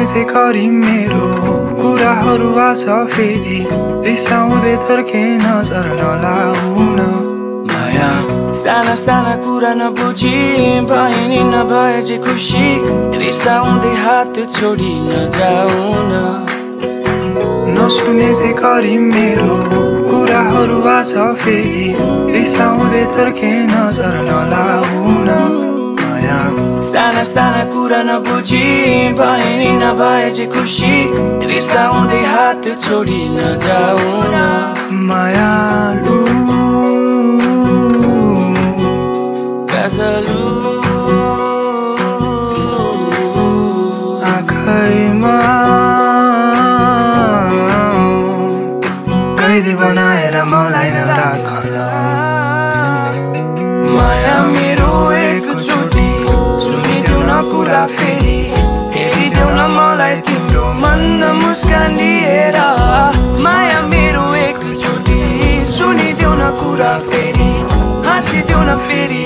चाहिँ करी मेरो कुराहरू आज फेरि रिसाउँदै थर्के नजर नलाउन माया साना साना कुरा नबुझी भए नि नभए चाहिँ खुसी रिसाउँदै हात छोडी नजाउन नसुने चाहिँ करी मेरो कुराहरू आज फेरि रिसाउँदै थर्के नजर नलाउन माया साना साना कुरा नबुझी भए नि नभए चाहिँ खुसी रिसाउँदै हात छोडी नजाउन मायालु गजलु आँखैमा कैदी बनाएर मलाई नराखन माया मेरो एकचोटि सुनिदेऊ न कुरा फेरि हेरिदेऊ न मलाई तिम्रो मन्द मुस्कान लिएर माया मेरो एकचोटि सुनिदेऊ न कुरा फेरि हाँसिदेऊ न फेरि